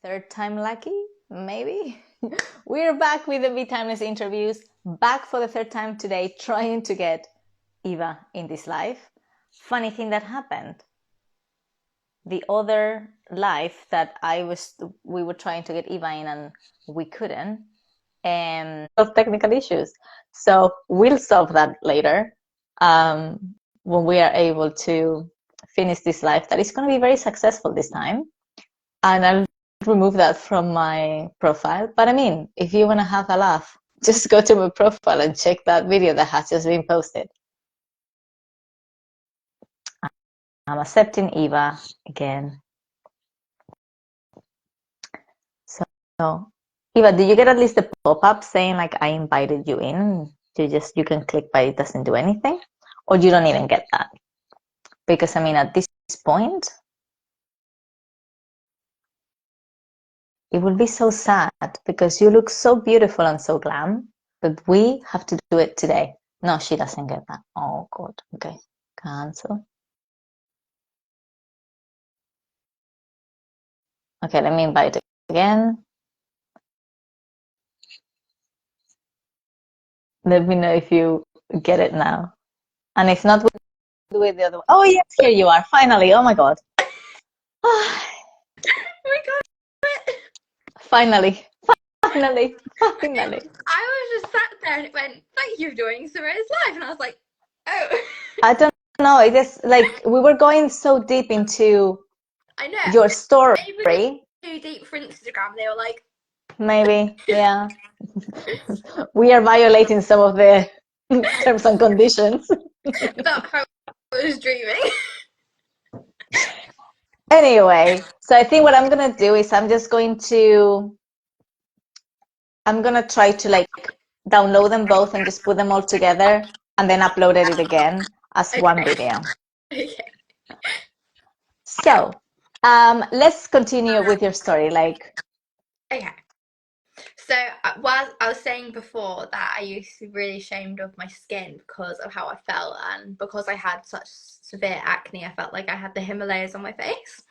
Third time lucky, maybe? We're back with the Be Timeless interviews, back for the third time today, trying to get Eva in this life. Funny thing that happened. The other life that we were trying to get Eva in and we couldn't, and of technical issues. So we'll solve that later when we are able to finish this life that is going to be very successful this time. And I'll remove that from my profile. But I mean, if you want to have a laugh, just go to my profile and check that video that has just been posted. I'm accepting Eva again. So, Eva, do you get at least the pop-up saying like I invited you in? You can click, but it doesn't do anything? Or you don't even get that? Because I mean, at this point, it would be so sad because you look so beautiful and so glam, but we have to do it today. No, she doesn't get that. Oh, God. Okay. Cancel. Okay, let me invite again. Let me know if you get it now. And if not, we'll do it the other way. Oh, yes, here you are. Finally. Oh, my God. We got it. Finally. Finally. Finally. I was just sat there and it went, thank you for joining Sarah's live. And I was like, oh. I don't know. It is like we were going so deep into I know. your story. Maybe too deep for Instagram. They were like, maybe, yeah. We are violating some of the terms and conditions. about how I was dreaming. Anyway, so I think what I'm gonna do is I'm gonna try to like download them both and just put them all together and then upload it again as one video. Okay. So let's continue with your story. Okay. So, while I was saying before that I used to be really ashamed of my skin because of how I felt, and because I had such severe acne, I felt like I had the Himalayas on my face.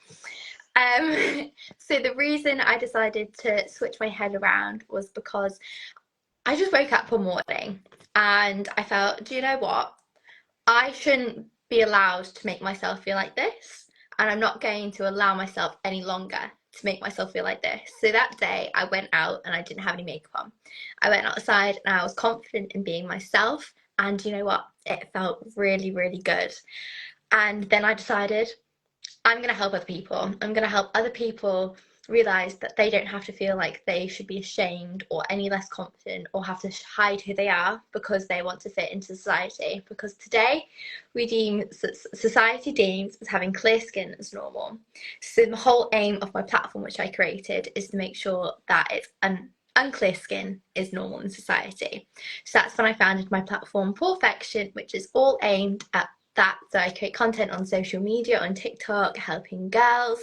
So the reason I decided to switch my head around was because I just woke up one morning and I felt, do you know what? I shouldn't be allowed to make myself feel like this, and I'm not going to allow myself any longer to make myself feel like this. So that day I went out and I didn't have any makeup on. I went outside and I was confident in being myself, and you know what? It felt really, really good. And then I decided I'm going to help other people. I'm going to help other people realize that they don't have to feel like they should be ashamed or any less confident or have to hide who they are because they want to fit into society. Because today society deems as having clear skin as normal. So the whole aim of my platform, which I created, is to make sure that it's unclear skin is normal in society. So that's when I founded my platform Perfection, which is all aimed at that. So I create content on social media, on TikTok, helping girls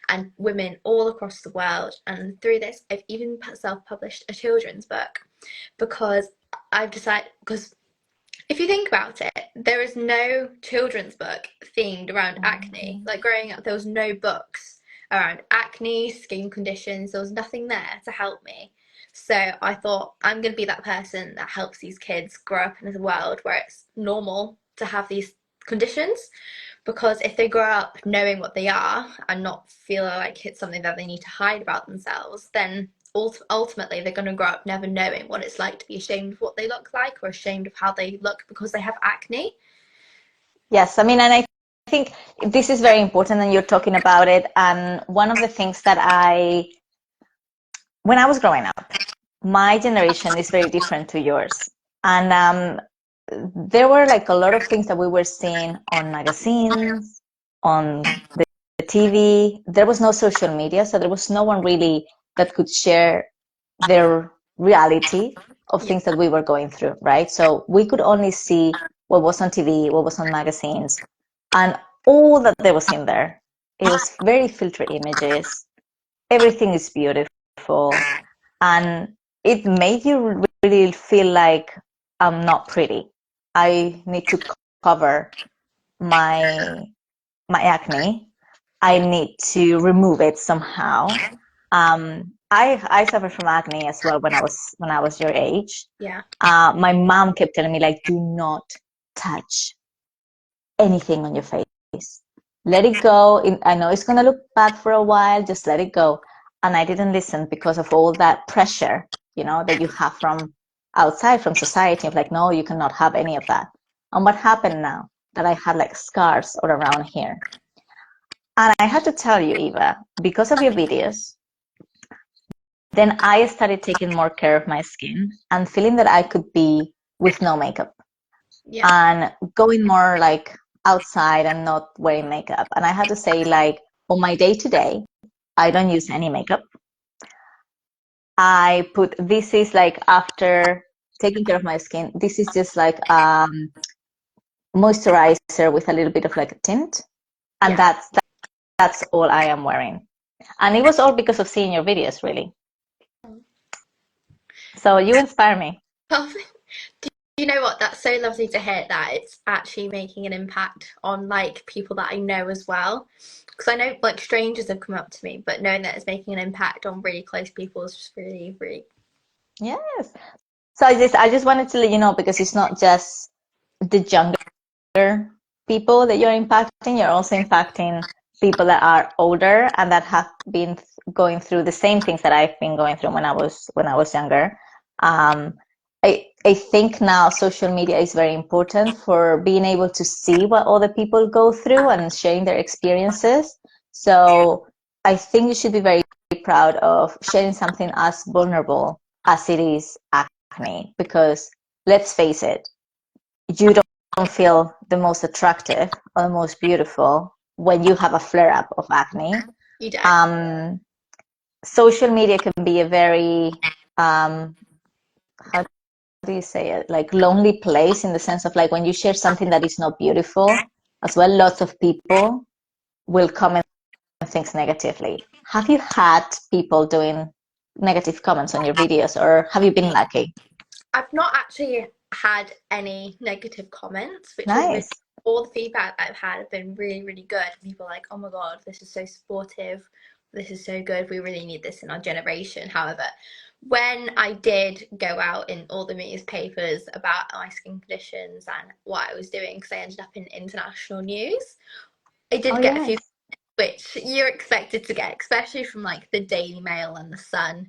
and women all across the world. And through this, I've even self-published a children's book because I've decided, because if you think about it, there is no children's book themed around acne. Like growing up, there was no books around acne, skin conditions. There was nothing there to help me. So I thought I'm going to be that person that helps these kids grow up in a world where it's normal to have these conditions, because if they grow up knowing what they are and not feel like it's something that they need to hide about themselves, then ultimately they're going to grow up never knowing what it's like to be ashamed of what they look like or ashamed of how they look because they have acne. Yes, I mean, and I think this is very important and you're talking about it. And one of the things that when I was growing up, my generation is very different to yours. And there were like a lot of things that we were seeing on magazines, on the TV. There was no social media, so there was no one really that could share their reality of things that we were going through, right? So we could only see what was on TV, what was on magazines, and all that there was in there. It was very filtered images. Everything is beautiful. And it made you really feel like I'm not pretty. I need to cover my acne. I need to remove it somehow. I suffered from acne as well when I was your age. Yeah. My mom kept telling me like, do not touch anything on your face. Let it go. I know it's gonna look bad for a while. Just let it go. And I didn't listen because of all that pressure, that you have from outside, from society, of like, no, you cannot have any of that. And what happened now that I had like scars all around here? And I had to tell you, Eva, because of your videos, then I started taking more care of my skin and feeling that I could be with no makeup Yeah. and going more like outside and not wearing makeup. And I had to say, like, on my day to day, I don't use any makeup. This is like after taking care of my skin, this is just like moisturizer with a little bit of like a tint. And Yeah. that's all I am wearing. And it was all because of seeing your videos, really. So you inspire me. Oh, you know what? That's so lovely to hear that it's actually making an impact on like people that I know as well. Because I know like strangers have come up to me, but knowing that it's making an impact on really close people is just really, really. Yes. So I just wanted to let you know, because it's not just the younger people that you're impacting, you're also impacting people that are older and that have been going through the same things that I've been going through when I was younger. Um, I think now social media is very important for being able to see what other people go through and sharing their experiences. So I think you should be very proud of sharing something as vulnerable as it is acne, because let's face it, you don't feel the most attractive or the most beautiful when you have a flare up of acne. You don't. Social media can be a very, how do you say it, like lonely place, in the sense of like when you share something that is not beautiful as well, lots of people will comment things negatively. Have you had people doing negative comments on your videos, or have you been lucky? I've not actually had any negative comments, which is really, Nice. all the feedback I've had have been really, really good. People are like, oh my God, this is so supportive. This is so good. We really need this in our generation. However, when I did go out in all the newspapers about my skin conditions and what I was doing, because I ended up in international news, I Oh, did get a few, yes. which you're expected to get, especially from like the Daily Mail and the Sun.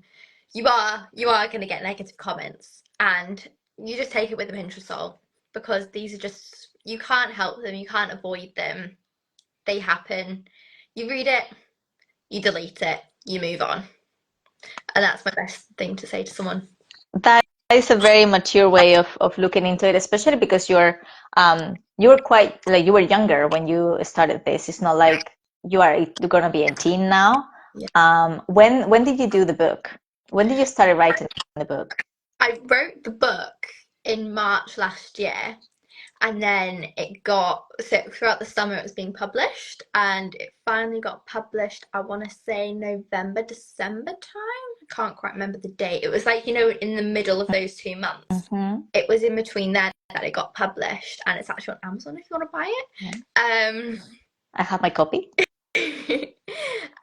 You are going to get negative comments, and you just take it with a pinch of salt, because these are just, you can't help them, you can't avoid them. They happen. You read it, you delete it, you move on. And that's my best thing to say to someone. That is a very mature way of looking into it, especially because you were quite like, you were younger when you started this. It's not like you're gonna be 18 now. Yeah. When did you do the book? When did you start writing the book? I wrote the book in March last year, and then it got, so throughout the summer it was being published, and it finally got published, I want to say November, December time. I can't quite remember the date. It was like, in the middle of those 2 months. Mm-hmm. It was in between then that it got published, and it's actually on Amazon if you want to buy it. I have my copy.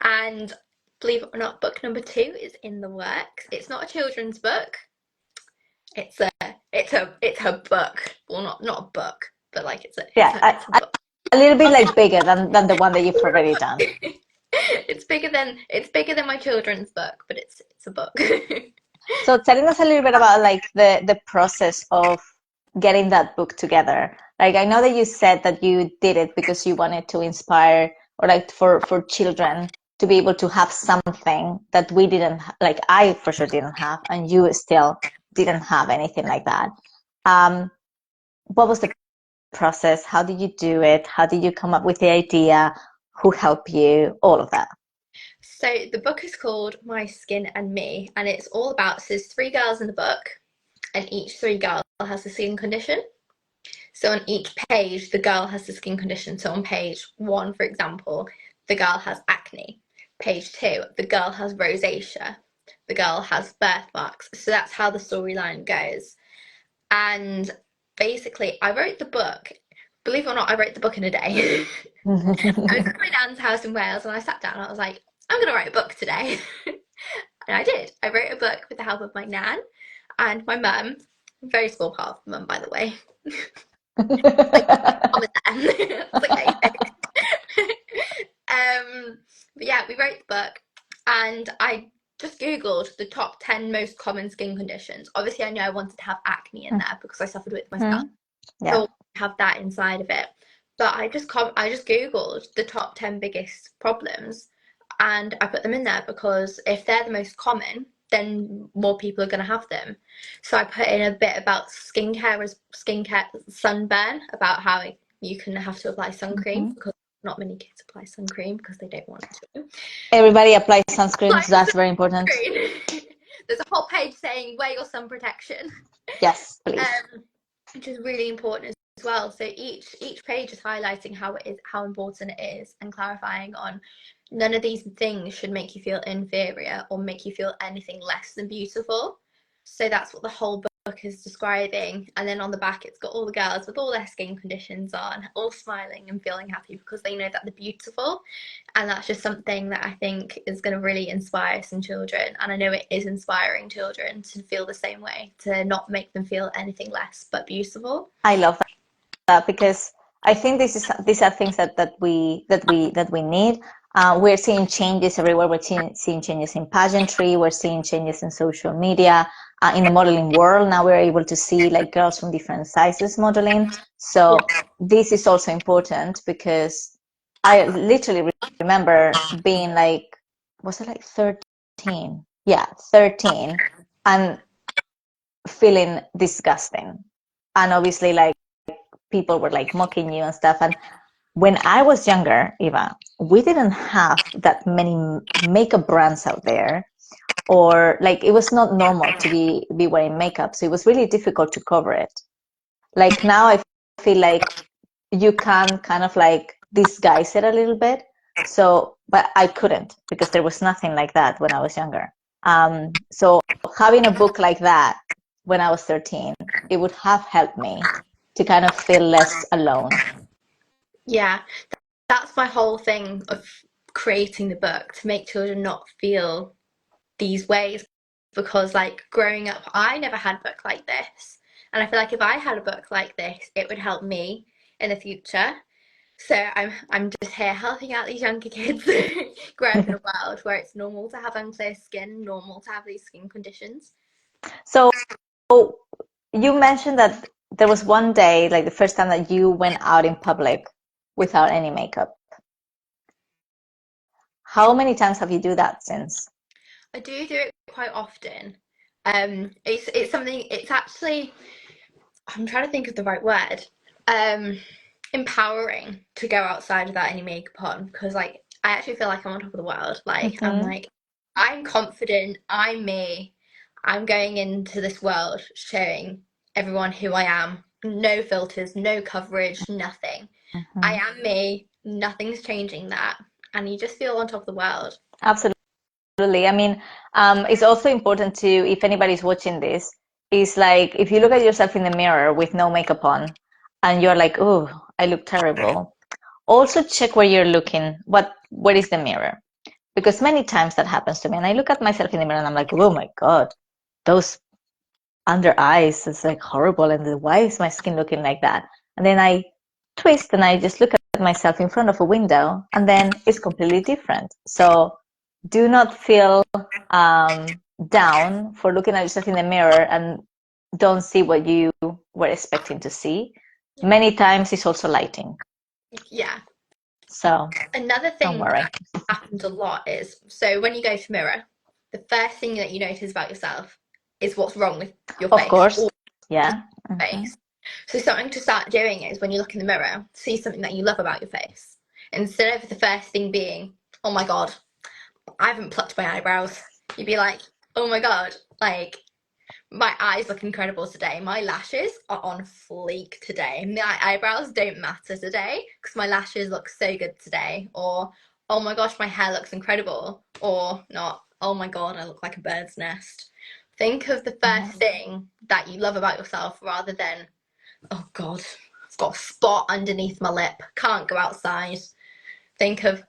And believe it or not, book number 2 is in the works. It's not a children's book. It's a book. Well, not a book, but like Yeah, it's a book. a little bit like bigger than the one that you've already done. It's bigger than my children's book, but it's a book. So telling us a little bit about like the process of getting that book together. Like, I know that you said that you did it because you wanted to inspire, or like for children to be able to have something that we didn't, like I for sure didn't have, and you still didn't have anything like that. Um, what was the process? How did you do it? How did you come up with the idea? Who helped you? All of that. So the book is called My Skin and Me, and it's all about, so there's 3 girls in the book, and each 3 girl has a skin condition. So on each page, the girl has the skin condition. So on page 1, for example, the girl has acne. Page 2, the girl has rosacea. The girl has birthmarks. So that's how the storyline goes. And basically, I wrote the book. Believe it or not, I wrote the book in a day. I was at my nan's house in Wales, and I sat down and I was like, I'm going to write a book today. And I did. I wrote a book with the help of my nan and my mum. Very small part of mum, by the way. Like, mum and them. It's okay. But yeah, we wrote the book, and I just googled the top 10 most common skin conditions. Obviously, I knew I wanted to have acne in there because I suffered with it myself. Yeah. So I have that inside of it. But I just googled the top 10 biggest problems, and I put them in there because if they're the most common, then more people are going to have them. So I put in a bit about skincare, sunburn, about how you can have to apply sun cream because not many kids apply sun cream because they don't want to. Everybody applies sunscreens. Apply That's very important. sunscreen. There's a whole page saying wear your sun protection. Yes, please. Which is really important as well. So each page is highlighting how important it is, and clarifying on none of these things should make you feel inferior or make you feel anything less than beautiful. So that's what the whole book is describing. And then on the back, it's got all the girls with all their skin conditions on, all smiling and feeling happy because they know that they're beautiful. And that's just something that I think is going to really inspire some children. And I know it is inspiring children to feel the same way, to not make them feel anything less but beautiful. I love that because I think these are things that we need. We're seeing changes everywhere. We're seeing changes in pageantry. We're seeing changes in social media. In the modeling world, now we're able to see like girls from different sizes modeling. So this is also important because I literally remember being like, was it like 13? Yeah, 13, and feeling disgusting. And obviously, like, people were like mocking you and stuff. And when I was younger, Eva, we didn't have that many makeup brands out there, or like it was not normal to be wearing makeup, so it was really difficult to cover it. Like now, I feel like you can kind of like disguise it a little bit. So, but I couldn't because there was nothing like that when I was younger. So having a book like that when I was 13, it would have helped me to kind of feel less alone. Yeah, that's my whole thing of creating the book, to make children not feel these ways. Because like growing up, I never had a book like this. And I feel like if I had a book like this, it would help me in the future. So I'm just here helping out these younger kids grow up in a world where it's normal to have unclear skin, normal to have these skin conditions. So you mentioned that there was one day, like the first time that you went out in public without any makeup. How many times have you do that since? I do it quite often. It's something. It's actually, I'm trying to think of the right word. Um, Empowering to go outside without any makeup on, because like I actually feel like I'm on top of the world. Like I'm Mm-hmm. like I'm confident. I'm me. I'm going into this world showing everyone who I am. No filters, no coverage, nothing. I Mm-hmm. am me. Nothing's changing that, and you just feel on top of the world. Absolutely. I mean, it's also important to, if anybody's watching this, is like if you look at yourself in the mirror with no makeup on and you're like, oh, I look terrible. Also check where you're looking. What is the mirror? Because many times that happens to me, and I look at myself in the mirror and I'm like, oh my God, those under eyes is like horrible, and then why is my skin looking like that? And then I twist and I just look at myself in front of a window, and then it's completely different. So do not feel down for looking at yourself in the mirror and don't see what you were expecting to see. Many times it's also lighting. Yeah. So Another don't thing worry. that happens a lot is, so when you go to mirror, the first thing that you notice about yourself is what's wrong with your Of face course. or Yeah. your Mm-hmm. face. So something to start doing is when you look in the mirror, see something that you love about your face. Instead of the first thing being, oh my God, I haven't plucked my eyebrows, you'd be like, oh my God, like my eyes look incredible today. My lashes are on fleek today. My eyebrows don't matter today because my lashes look so good today. Or, oh my gosh, my hair looks incredible. Or not, oh my God, I look like a bird's nest. Think of the first thing that you love about yourself rather than, oh God, I've got a spot underneath my lip. Can't go outside. Think of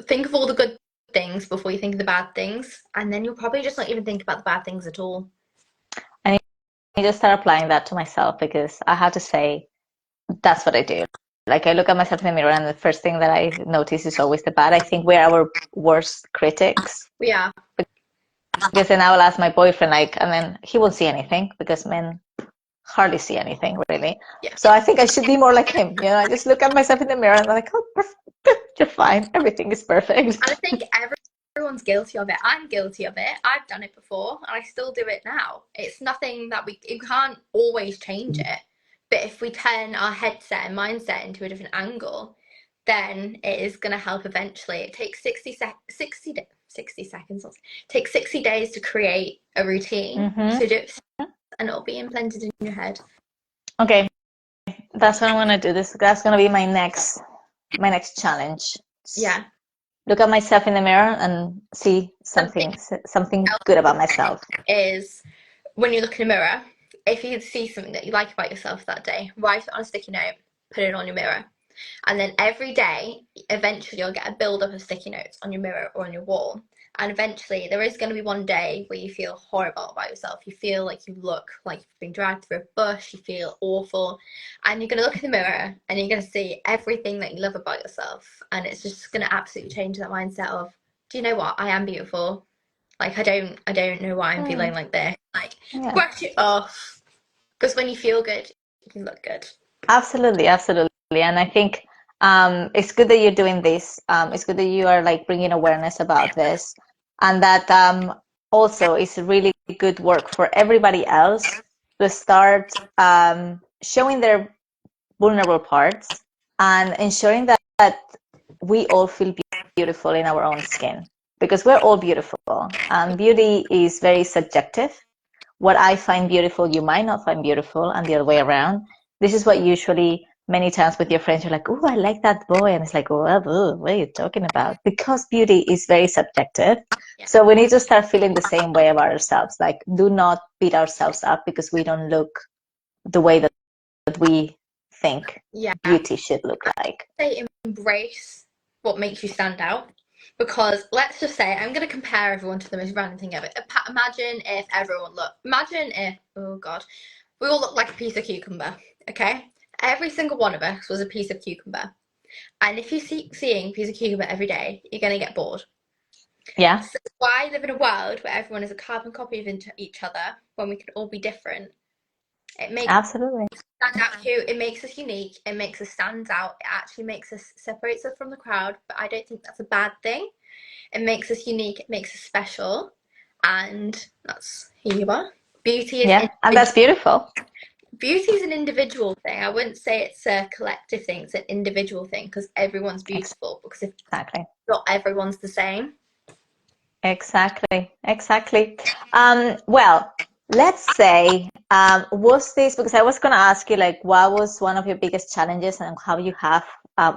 think of all the good things before you think of the bad things, and then you'll probably just not even think about the bad things at all. I need to start applying that to myself because I have to say that's what I do. Like I look at myself in the mirror and the first thing that I notice is always the bad. I think we're our worst critics Yeah, because then I will ask my boyfriend like, and then he won't see anything because men hardly see anything really. yeah. So I think I should be more like him. You know, I just look at myself in the mirror and I'm like, oh, perfect. You're fine. Everything is perfect. And I think everyone's guilty of it. I'm guilty of it. I've done it before, and I still do it now. It's nothing that we can't always change it. But if we turn our headset and mindset into a different angle, then it is going to help eventually. It takes 60 seconds. It takes 60 days to create a routine. So do it, and it'll be implanted in your head. Okay, that's what I'm gonna do. That's gonna be my next challenge. Yeah. Look at myself in the mirror and see something good about myself. Is when you look in a mirror, if you see something that you like about yourself that day, write it on a sticky note, put it on your mirror. And then every day, eventually you'll get a build up of sticky notes on your mirror or on your wall. And eventually there is going to be one day where you feel horrible about yourself. You feel like you look like you've been dragged through a bush. You feel awful. And you're going to look in the mirror and you're going to see everything that you love about yourself. And it's just going to absolutely change that mindset of, do you know what? I am beautiful. Like, I don't know why I'm feeling like this. Like, brush it off. Because when you feel good, you look good. Absolutely, absolutely. And I think it's good that you're doing this. It's good that you are like bringing awareness about this, and that also is really good work for everybody else to start showing their vulnerable parts and ensuring that we all feel beautiful in our own skin because we're all beautiful. And beauty is very subjective. What I find beautiful, you might not find beautiful, and the other way around. This is what usually many times with your friends, you're like, oh, I like that boy. And it's like, oh, what are you talking about? Because beauty is very subjective. Yeah. So we need to start feeling the same way about ourselves. Like, do not beat ourselves up because we don't look the way that we think beauty should look like. Say embrace what makes you stand out. Because let's just say, I'm going to compare everyone to the most random thing ever. Imagine if, oh God, we all look like a piece of cucumber, okay? Every single one of us was a piece of cucumber. And if you keep seeing a piece of cucumber every day, you're going to get bored. Yeah. So why live in a world where everyone is a carbon copy of each other when we can all be different? It makes absolutely stand out cute. It makes us unique. It makes us stand out. It actually separates us from the crowd. But I don't think that's a bad thing. It makes us unique. It makes us special, and that's who you are. Beauty is and that's beautiful. Beauty is an individual thing. I wouldn't say it's a collective thing. It's an individual thing because everyone's beautiful. Because if not everyone's the same. Exactly. Well, let's say, was this, because I was going to ask you, like, what was one of your biggest challenges and how you have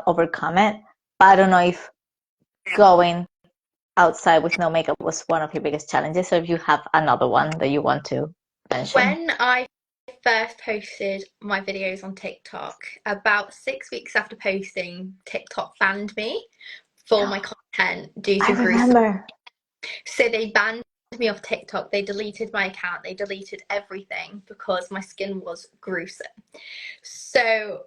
overcome it? But I don't know if going outside with no makeup was one of your biggest challenges, or if you have another one that you want to mention. When I first posted my videos on TikTok, about 6 weeks after posting, TikTok banned me for my content due to gruesome. So they banned me off TikTok. They deleted my account. They deleted everything because my skin was gruesome. So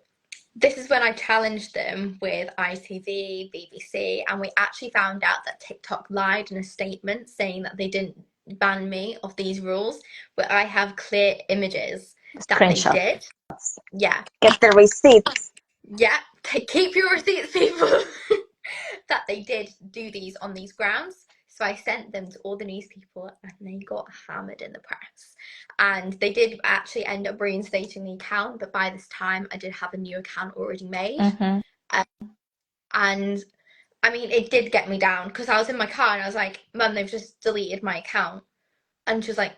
this is when I challenged them with ITV, BBC, and we actually found out that TikTok lied in a statement saying that they didn't ban me of these rules, but I have clear images that they did. Yeah. Get the receipts. Yeah. Keep your receipts, people. That they did do these on these grounds. So I sent them to all the news people and they got hammered in the press. And they did actually end up reinstating the account, but by this time I did have a new account already made. And I mean, it did get me down because I was in my car and I was like, Mum, they've just deleted my account. And she was like,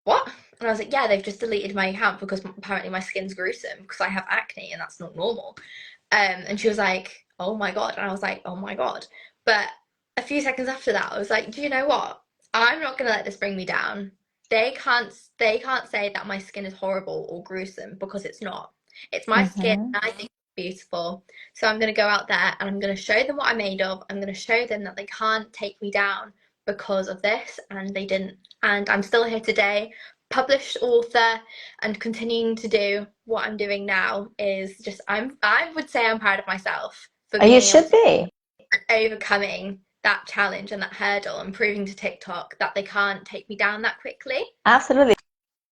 what? And I was like, yeah, they've just deleted my account because apparently my skin's gruesome because I have acne and that's not normal. And she was like, oh my God. And I was like, oh my God. But a few seconds after that, I was like, do you know what? I'm not going to let this bring me down. They can't say that my skin is horrible or gruesome because it's not. It's my skin and I think it's beautiful. So I'm going to go out there and I'm going to show them what I'm made of. I'm going to show them that they can't take me down because of this, and they didn't. And I'm still here today, published author, and continuing to do what I'm doing now is just, I would say I'm proud of myself for You being able should to be. overcoming that challenge and that hurdle and proving to TikTok that they can't take me down that quickly. Absolutely.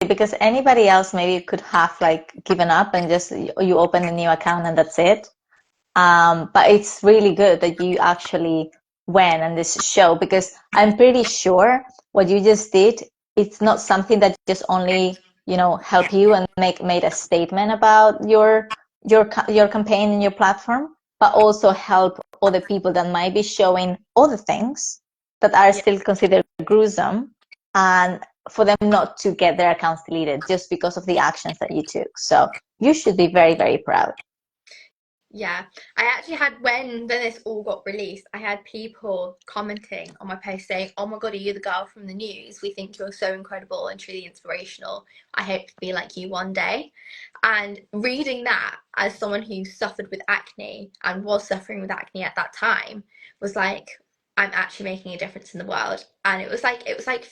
Because anybody else maybe could have like given up and just you open a new account and that's it. But it's really good that you actually went on this show, because I'm pretty sure what you just did, it's not something that just only, help you and made a statement about your campaign and your platform, but also help other people that might be showing other things that are Yeah. still considered gruesome, and for them not to get their accounts deleted just because of the actions that you took. So you should be very, very proud. Yeah, I actually had, when this all got released, I had people commenting on my post saying, "Oh my God, are you the girl from the news? We think you're so incredible and truly inspirational. I hope to be like you one day." And reading that as someone who suffered with acne and was suffering with acne at that time was like, I'm actually making a difference in the world. And it was like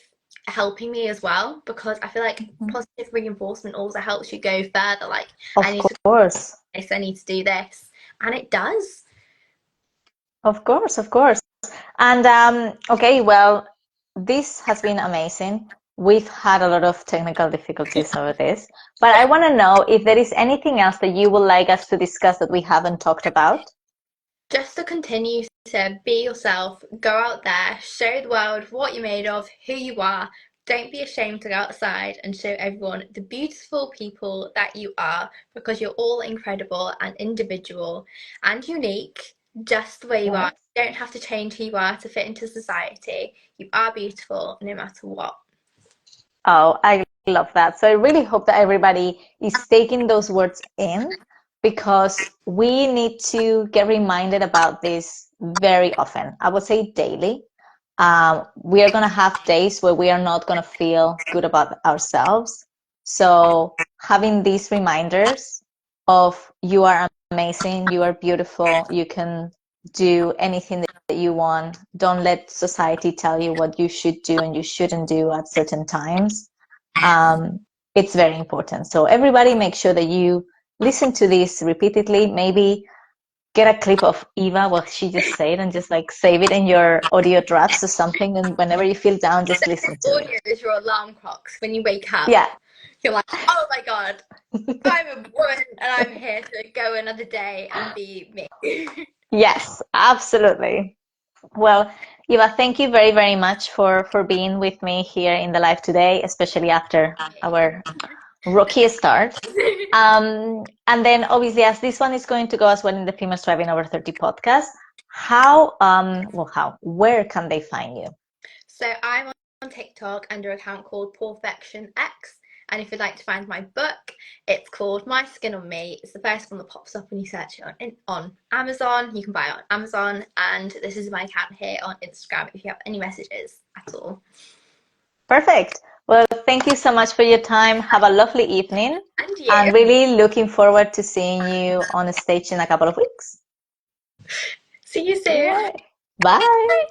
helping me as well, because I feel like positive reinforcement also helps you go further. Like, I Of need to course. do this, I need to do this. And it does. Of course, of course. And okay, well, this has been amazing. We've had a lot of technical difficulties over this, but I want to know if there is anything else that you would like us to discuss that we haven't talked about. Just to continue to be yourself, go out there, show the world what you're made of, who you are. Don't be ashamed to go outside and show everyone the beautiful people that you are, because you're all incredible and individual and unique, just the way you are. Yes. You don't have to change who you are to fit into society. You are beautiful no matter what. Oh, I love that. So I really hope that everybody is taking those words in, because we need to get reminded about this very often. I would say daily. We are going to have days where we are not going to feel good about ourselves. So having these reminders of you are amazing, you are beautiful, you can do anything that you want. Don't let society tell you what you should do and you shouldn't do at certain times. Um, it's very important. So everybody make sure that you listen to this repeatedly. Maybe get a clip of Eva, what she just said, and just like save it in your audio drafts or something. And whenever you feel down, just listen to it. Audio is your alarm clocks when you wake up. Yeah. You're like, oh my God, I'm a woman and I'm here to go another day and be me. Yes, absolutely. Well, Eva, thank you very, very much for being with me here in the live today, especially after our rocky start. And then obviously, as this one is going to go as well in the Females Thriving Over 30 podcast, where can they find you? So I'm on TikTok under an account called Perfection X. And if you'd like to find my book, it's called My Skin on Me. It's the first one that pops up when you search it on Amazon. You can buy it on Amazon. And this is my account here on Instagram if you have any messages at all. Perfect. Well, thank you so much for your time. Have a lovely evening. And you. I'm really looking forward to seeing you on a stage in a couple of weeks. See you soon. Bye. Bye.